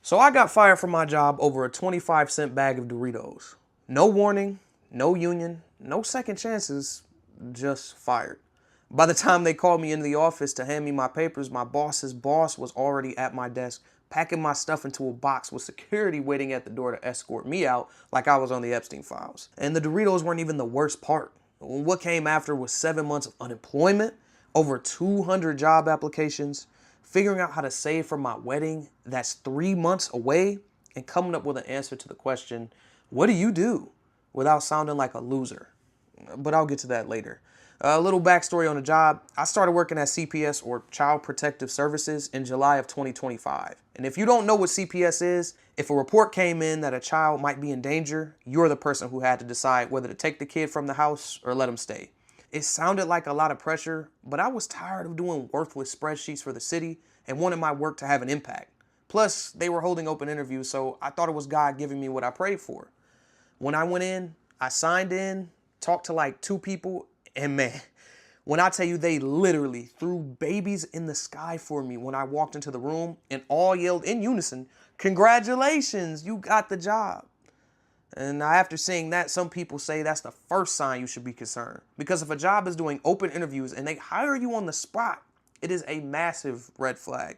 So I got fired from my job over a 25-cent bag of Doritos. No warning, no union, no second chances, just fired. By the time they called me into the office to hand me my papers, my boss's boss was already at my desk, packing my stuff into a box with security waiting at the door to escort me out like I was on the Epstein files. And the Doritos weren't even the worst part. What came after was 7 months of unemployment, over 200 job applications, figuring out how to save for my wedding that's 3 months away, and coming up with an answer to the question, what do you do? Without sounding like a loser. But I'll get to that later. A little backstory on the job. I started working at CPS, or Child Protective Services, in July of 2025. And if you don't know what CPS is, if a report came in that a child might be in danger, you're the person who had to decide whether to take the kid from the house or let him stay. It sounded like a lot of pressure, but I was tired of doing worthless spreadsheets for the city and wanted my work to have an impact. Plus, they were holding open interviews, so I thought it was God giving me what I prayed for. When I went in, I signed in, talked to like 2 people, and man, when I tell you they literally threw babies in the sky for me when I walked into the room and all yelled in unison, "Congratulations, you got the job." And after seeing that, some people say that's the first sign you should be concerned. Because if a job is doing open interviews and they hire you on the spot, it is a massive red flag.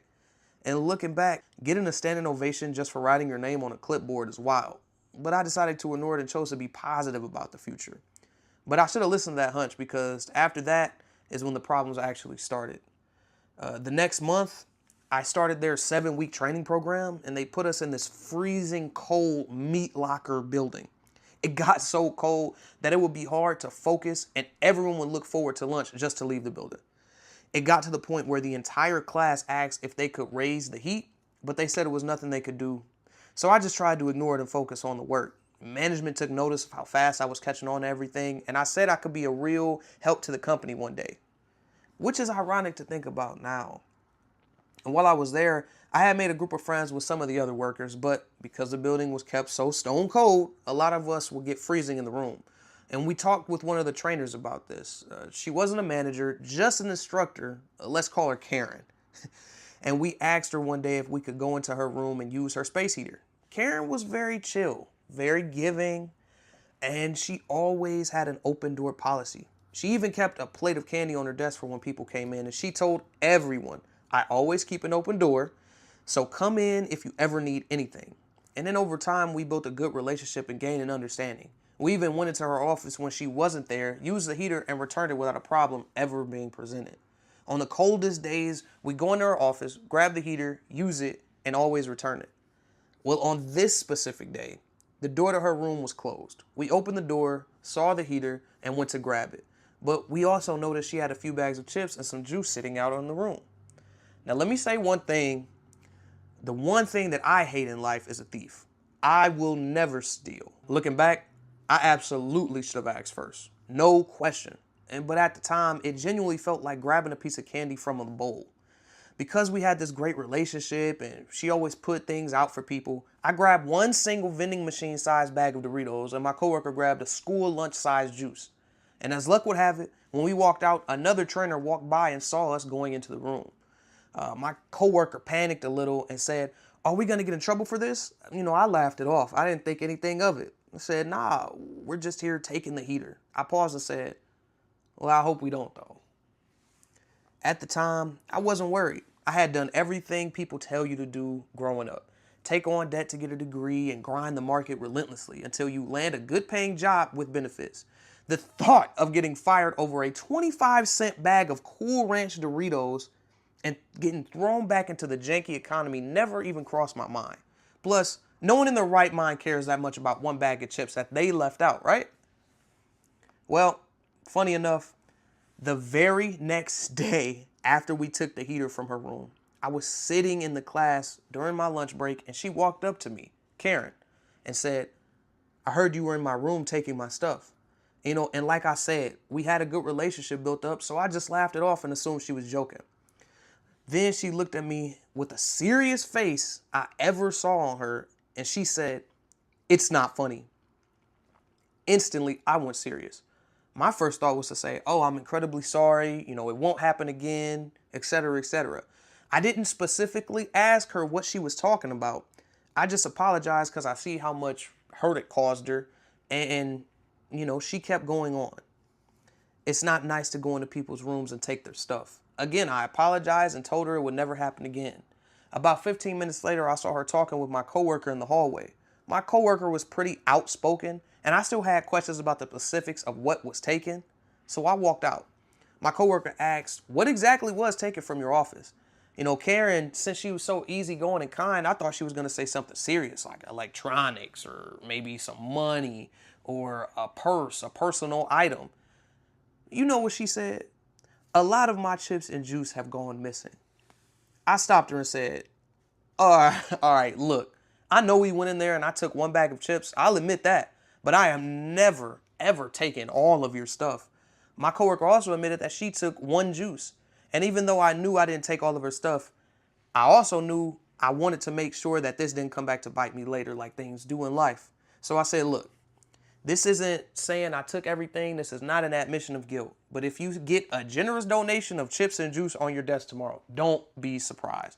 And looking back, getting a standing ovation just for writing your name on a clipboard is wild. But I decided to ignore it and chose to be positive about the future. But I should have listened to that hunch, because after that is when the problems actually started. The next month, I started their 7-week training program, and they put us in this freezing cold meat locker building. It got so cold that it would be hard to focus, and everyone would look forward to lunch just to leave the building. It got to the point where the entire class asked if they could raise the heat, but they said it was nothing they could do. So I just tried to ignore it and focus on the work. Management took notice of how fast I was catching on to everything, and I said I could be a real help to the company one day, which is ironic to think about now. And while I was there, I had made a group of friends with some of the other workers, but because the building was kept so stone cold, a lot of us would get freezing in the room. And we talked with one of the trainers about this. She wasn't a manager, just an instructor. Let's call her Karen. And we asked her one day if we could go into her room and use her space heater. Karen was very chill, very giving, and she always had an open door policy. She even kept a plate of candy on her desk for when people came in, and she told everyone, "I always keep an open door, so come in if you ever need anything." And then over time, we built a good relationship and gained an understanding. We even went into her office when she wasn't there, used the heater, and returned it without a problem ever being presented. On the coldest days, we go into her office, grab the heater, use it, and always return it. Well, on this specific day, the door to her room was closed. We opened the door, saw the heater, and went to grab it. But we also noticed she had a few bags of chips and some juice sitting out in the room. Now, let me say one thing. The one thing that I hate in life is a thief. I will never steal. Looking back, I absolutely should have asked first. No question. But at the time, it genuinely felt like grabbing a piece of candy from a bowl. Because we had this great relationship and she always put things out for people, I grabbed one single vending machine sized bag of Doritos and my coworker grabbed a school lunch sized juice. And as luck would have it, when we walked out, another trainer walked by and saw us going into the room. My coworker panicked a little and said, "Are we going to get in trouble for this?" I laughed it off. I didn't think anything of it. I said, "Nah, we're just here taking the heater." I paused and said, "Well, I hope we don't, though." At the time, I wasn't worried. I had done everything people tell you to do growing up. Take on debt to get a degree and grind the market relentlessly until you land a good paying job with benefits. The thought of getting fired over a 25-cent bag of Cool Ranch Doritos and getting thrown back into the janky economy never even crossed my mind. Plus, no one in their right mind cares that much about one bag of chips that they left out, right? Well, funny enough, the very next day after we took the heater from her room, I was sitting in the class during my lunch break and she walked up to me, Karen, and said, "I heard you were in my room taking my stuff." And like I said, we had a good relationship built up, so I just laughed it off and assumed she was joking. Then she looked at me with a serious face I ever saw on her, and she said, "It's not funny." Instantly, I went serious. My first thought was to say, "Oh, I'm incredibly sorry, it won't happen again, etc., etc." I didn't specifically ask her what she was talking about. I just apologized because I see how much hurt it caused her. And, you know, she kept going on. It's not nice to go into people's rooms and take their stuff. Again, I apologized and told her it would never happen again. About 15 minutes later, I saw her talking with my coworker in the hallway. My coworker was pretty outspoken, and I still had questions about the specifics of what was taken, so I walked out. My coworker asked, what exactly was taken from your office? You know, Karen, since she was so easygoing and kind, I thought she was going to say something serious like electronics or maybe some money or a purse, a personal item. You know what she said? A lot of my chips and juice have gone missing. I stopped her and said, all right, look, I know we went in there and I took one bag of chips. I'll admit that. But I am never, ever taking all of your stuff. My coworker also admitted that she took one juice. And even though I knew I didn't take all of her stuff, I also knew I wanted to make sure that this didn't come back to bite me later like things do in life. So I said, look, this isn't saying I took everything. This is not an admission of guilt. But if you get a generous donation of chips and juice on your desk tomorrow, don't be surprised.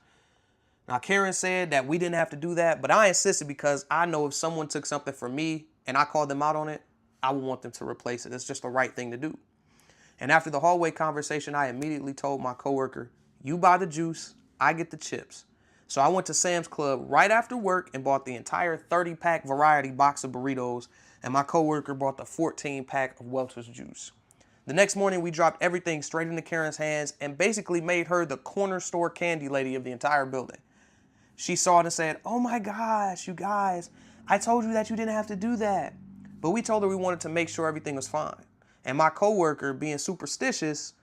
Now, Karen said that we didn't have to do that, but I insisted because I know if someone took something from me and I called them out on it, I would want them to replace it. It's just the right thing to do. And after the hallway conversation, I immediately told my coworker, you buy the juice, I get the chips. So I went to Sam's Club right after work and bought the entire 30-pack variety box of burritos, and my coworker bought the 14-pack of Welch's juice. The next morning, we dropped everything straight into Karen's hands and basically made her the corner store candy lady of the entire building. She saw it and said, oh my gosh, you guys, I told you that you didn't have to do that. But we told her we wanted to make sure everything was fine. And my coworker, being superstitious,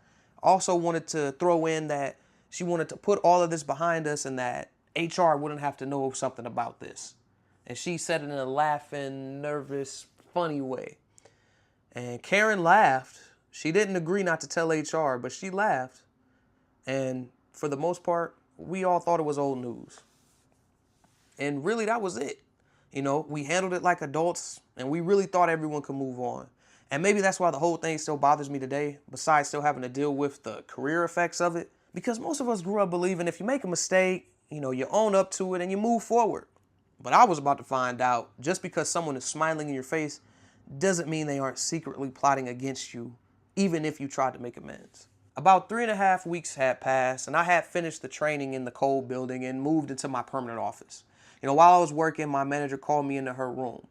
also wanted to throw in that she wanted to put all of this behind us and that HR wouldn't have to know something about this. And she said it in a laughing, nervous, funny way. And Karen laughed. She didn't agree not to tell HR, but she laughed. And for the most part, we all thought it was old news. And really, that was it. You know, we handled it like adults, and we really thought everyone could move on. And maybe that's why the whole thing still bothers me today, besides still having to deal with the career effects of it. Because most of us grew up believing if you make a mistake, you know, you own up to it and you move forward. But I was about to find out, just because someone is smiling in your face doesn't mean they aren't secretly plotting against you, even if you tried to make amends. About 3.5 weeks had passed, and I had finished the training in the cold building and moved into my permanent office. You know, while I was working, my manager called me into her room.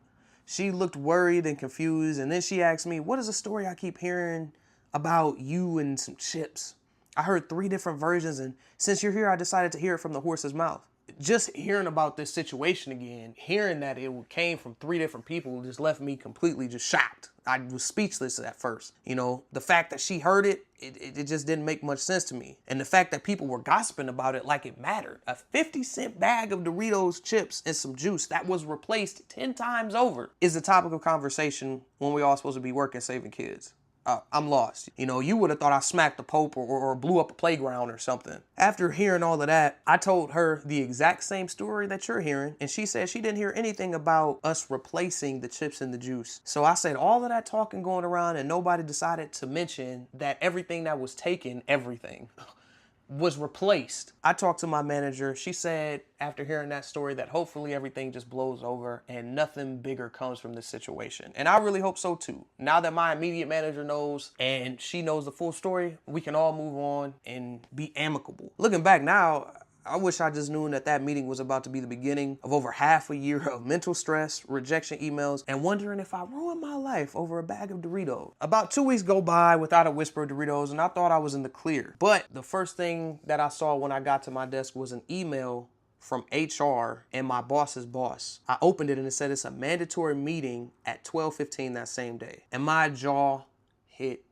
She looked worried and confused, and then she asked me, what is the story I keep hearing about you and some chips? I heard 3 different versions, and since you're here, I decided to hear it from the horse's mouth. Just hearing about this situation again, hearing that it came from 3 different people just left me completely just shocked. I was speechless at first. You know, the fact that she heard it, it just didn't make much sense to me. And the fact that people were gossiping about it like it mattered. A 50-cent bag of Doritos chips and some juice that was replaced 10 times over is the topic of conversation when we all supposed to be working saving kids. I'm lost. You know, you would have thought I smacked the Pope or blew up a playground or something. After hearing all of that, I told her the exact same story that you're hearing, and she said she didn't hear anything about us replacing the chips and the juice. So I said all of that talking going around, and nobody decided to mention that everything that was taken, everything, was replaced. I talked to my manager. She said after hearing that story that hopefully everything just blows over and nothing bigger comes from this situation. And I really hope so too. Now that my immediate manager knows and she knows the full story, we can all move on and be amicable. Looking back now, I wish I just knew that that meeting was about to be the beginning of over half a year of mental stress, rejection emails, and wondering if I ruined my life over a bag of Doritos. About 2 weeks go by without a whisper of Doritos, and I thought I was in the clear. But the first thing that I saw when I got to my desk was an email from HR and my boss's boss. I opened it and it said it's a mandatory meeting at 12:15 that same day. And my jaw hit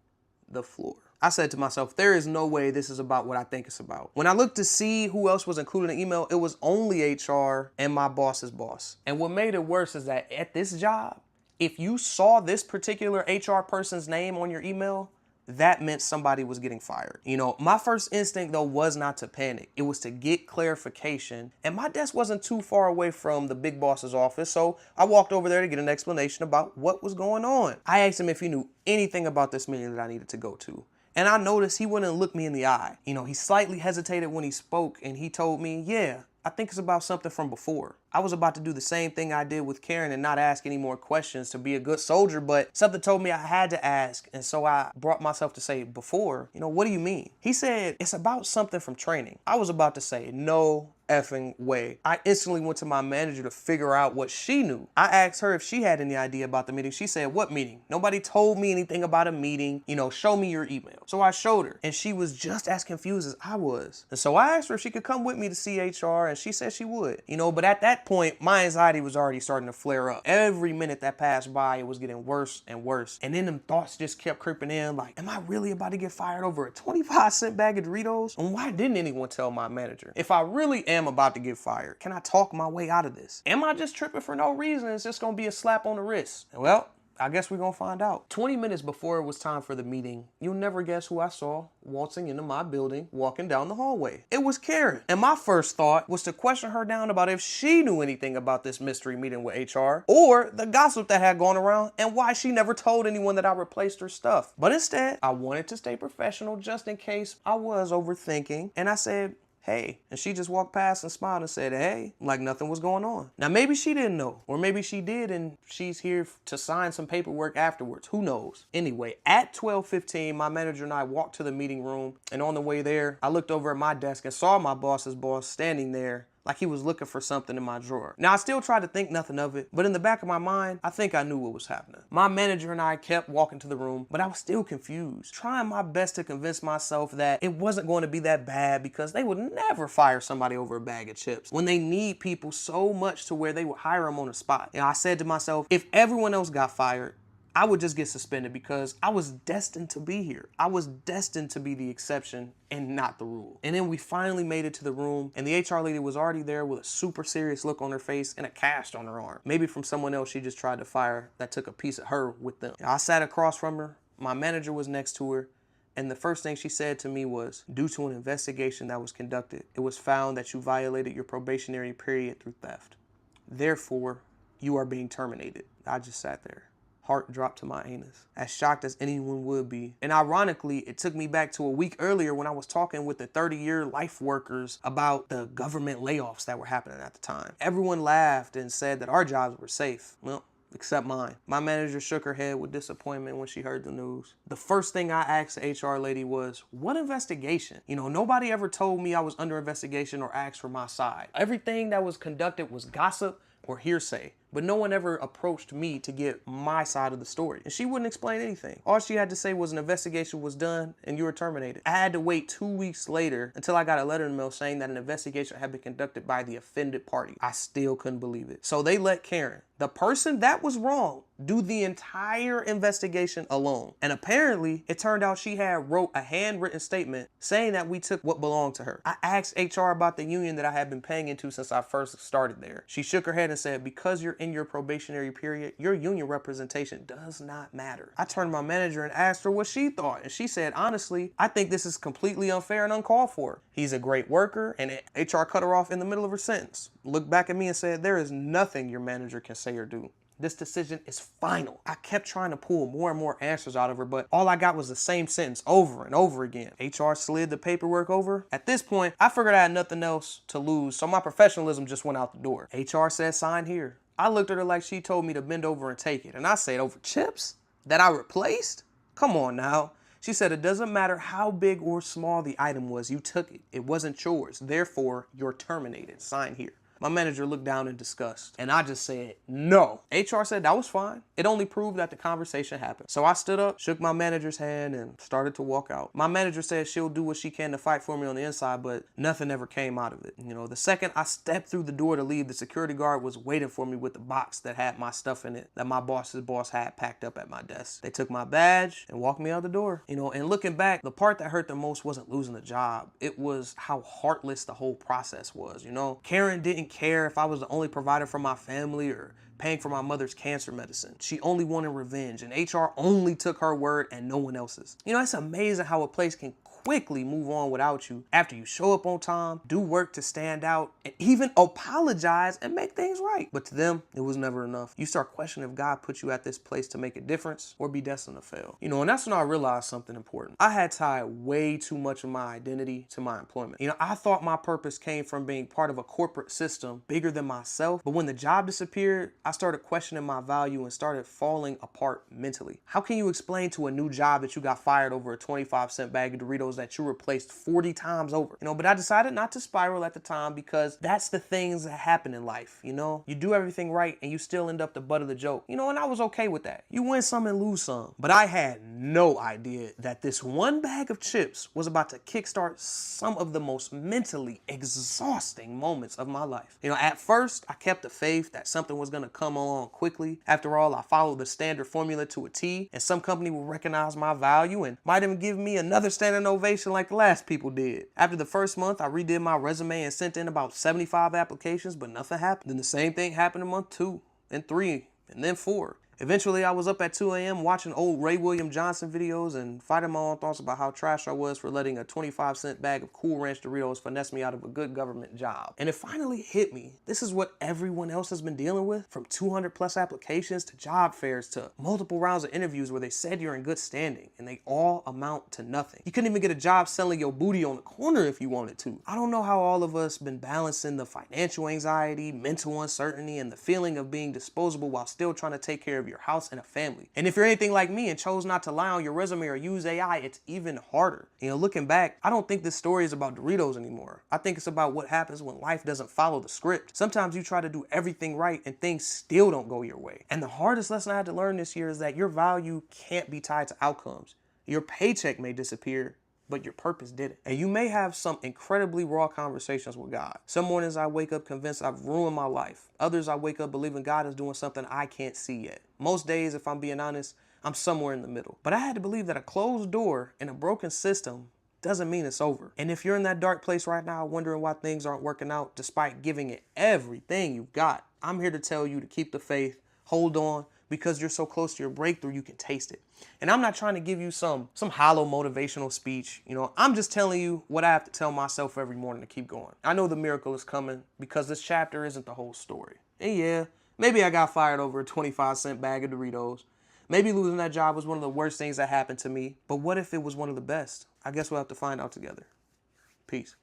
the floor. I said to myself, there is no way this is about what I think it's about. When I looked to see who else was included in the email, it was only HR and my boss's boss. And what made it worse is that at this job, if you saw this particular HR person's name on your email, that meant somebody was getting fired. You know, my first instinct though was not to panic. It was to get clarification. And my desk wasn't too far away from the big boss's office, so I walked over there to get an explanation about what was going on. I asked him if he knew anything about this meeting that I needed to go to. And I noticed he wouldn't look me in the eye. You know, he slightly hesitated when he spoke, and he told me, yeah, I think it's about something from before. I was about to do the same thing I did with Karen and not ask any more questions to be a good soldier, but something told me I had to ask. And so I brought myself to say, before, what do you mean? He said, it's about something from training. I was about to say, no effing way. I instantly went to my manager to figure out what she knew. I asked her if she had any idea about the meeting. She said, what meeting? Nobody told me anything about a meeting. Show me your email. So I showed her, and she was just as confused as I was. And so I asked her if she could come with me to see HR, and she said she would. But at that point, my anxiety was already starting to flare up. Every minute that passed by, it was getting worse and worse. And then them thoughts just kept creeping in, like, am I really about to get fired over a 25-cent bag of Doritos? And why didn't anyone tell my manager? If I really am about to get fired, can I talk my way out of this? Am I just tripping for no reason? It's just gonna be a slap on the wrist. Well, I guess we're gonna find out. 20 minutes before it was time for the meeting, you'll never guess who I saw waltzing into my building, walking down the hallway. It was Karen. And my first thought was to question her down about if she knew anything about this mystery meeting with HR or the gossip that had gone around and why she never told anyone that I replaced her stuff. But instead, I wanted to stay professional just in case I was overthinking. And I said, hey. And she just walked past and smiled and said, hey, like nothing was going on. Now, maybe she didn't know, or maybe she did and she's here to sign some paperwork afterwards. Who knows? Anyway, at 12:15, my manager and I walked to the meeting room, and on the way there, I looked over at my desk and saw my boss's boss standing there like he was looking for something in my drawer. Now, I still tried to think nothing of it, but in the back of my mind, I think I knew what was happening. My manager and I kept walking to the room, but I was still confused, trying my best to convince myself that it wasn't going to be that bad because they would never fire somebody over a bag of chips when they need people so much to where they would hire them on the spot. I said to myself, if everyone else got fired, I would just get suspended because I was destined to be here. I was destined to be the exception and not the rule. And then we finally made it to the room, and the HR lady was already there with a super serious look on her face and a cast on her arm. Maybe from someone else she just tried to fire that took a piece of her with them. I sat across from her. My manager was next to her. And the first thing she said to me was, due to an investigation that was conducted, it was found that you violated your probationary period through theft. Therefore, you are being terminated. I just sat there. Heart dropped to my anus, as shocked as anyone would be. And ironically, it took me back to a week earlier when I was talking with the 30-year life workers about the government layoffs that were happening at the time. Everyone laughed and said that our jobs were safe. Well, except mine. My manager shook her head with disappointment when she heard the news. The first thing I asked the HR lady was, what investigation? Nobody ever told me I was under investigation or asked for my side. Everything that was conducted was gossip or hearsay, but no one ever approached me to get my side of the story. And she wouldn't explain anything. All she had to say was an investigation was done and you were terminated. I had to wait 2 weeks later until I got a letter in the mail saying that an investigation had been conducted by the offended party. I still couldn't believe it. So they let Karen, the person that was wrong, do the entire investigation alone. And apparently, it turned out she had wrote a handwritten statement saying that we took what belonged to her. I asked HR about the union that I had been paying into since I first started there. She shook her head and said, because you're in your probationary period, your union representation does not matter. I turned to my manager and asked her what she thought. And she said, honestly, I think this is completely unfair and uncalled for. He's a great worker, and HR cut her off in the middle of her sentence. Looked back at me and said, there is nothing your manager can say or do. This decision is final. I kept trying to pull more and more answers out of her, but all I got was the same sentence over and over again. HR slid the paperwork over. At this point, I figured I had nothing else to lose, so my professionalism just went out the door. HR said, sign here. I looked at her like she told me to bend over and take it, and I said, over chips that I replaced? Come on now. She said, it doesn't matter how big or small the item was, you took it. It wasn't yours. Therefore, you're terminated. Sign here. My manager looked down in disgust, and I just said, no. HR said that was fine. It only proved that the conversation happened. So I stood up, shook my manager's hand, and started to walk out. My manager said she'll do what she can to fight for me on the inside, but nothing ever came out of it. The second I stepped through the door to leave, the security guard was waiting for me with the box that had my stuff in it that my boss's boss had packed up at my desk. They took my badge and walked me out the door. And looking back, the part that hurt the most wasn't losing the job. It was how heartless the whole process was. Karen didn't care if I was the only provider for my family or paying for my mother's cancer medicine. She only wanted revenge, and HR only took her word and no one else's. It's amazing how a place can quickly move on without you after you show up on time, do work to stand out, and even apologize and make things right. But to them, it was never enough. You start questioning if God put you at this place to make a difference or be destined to fail. You know, and that's when I realized something important. I had tied way too much of my identity to my employment. You know, I thought my purpose came from being part of a corporate system bigger than myself, but when the job disappeared, I started questioning my value and started falling apart mentally. How can you explain to a new job that you got fired over a 25-cent bag of Doritos that you replaced 40 times over? You know, but I decided not to spiral at the time because that's the things that happen in life, you know? You do everything right and you still end up the butt of the joke, you know, and I was okay with that. You win some and lose some. But I had no idea that this one bag of chips was about to kickstart some of the most mentally exhausting moments of my life. You know, at first, I kept the faith that something was gonna come along quickly. After all, I followed the standard formula to a T, and some company will recognize my value and might even give me another standing ovation like the last people did. After the first month, I redid my resume and sent in about 75 applications, but nothing happened. Then the same thing happened in month 2 and 3 and then 4. Eventually, I was up at 2 a.m. watching old Ray William Johnson videos and fighting my own thoughts about how trash I was for letting a 25-cent bag of Cool Ranch Doritos finesse me out of a good government job. And it finally hit me. This is what everyone else has been dealing with, from 200 plus applications to job fairs to multiple rounds of interviews where they said you're in good standing and they all amount to nothing. You couldn't even get a job selling your booty on the corner if you wanted to. I don't know how all of us been balancing the financial anxiety, mental uncertainty, and the feeling of being disposable while still trying to take care of your house and a family. And if you're anything like me and chose not to lie on your resume or use AI, it's even harder. You know, looking back, I don't think this story is about Doritos anymore. I think it's about what happens when life doesn't follow the script. Sometimes you try to do everything right and things still don't go your way. And the hardest lesson I had to learn this year is that your value can't be tied to outcomes. Your paycheck may disappear, but your purpose didn't. And you may have some incredibly raw conversations with God. Some mornings I wake up convinced I've ruined my life. Others I wake up believing God is doing something I can't see yet. Most days, if I'm being honest, I'm somewhere in the middle. But I had to believe that a closed door and a broken system doesn't mean it's over. And if you're in that dark place right now, wondering why things aren't working out despite giving it everything you've got, I'm here to tell you to keep the faith, hold on, because you're so close to your breakthrough, you can taste it. And I'm not trying to give you some hollow motivational speech. You know, I'm just telling you what I have to tell myself every morning to keep going. I know the miracle is coming because this chapter isn't the whole story. And yeah, maybe I got fired over a 25-cent bag of Doritos. Maybe losing that job was one of the worst things that happened to me. But what if it was one of the best? I guess we'll have to find out together. Peace.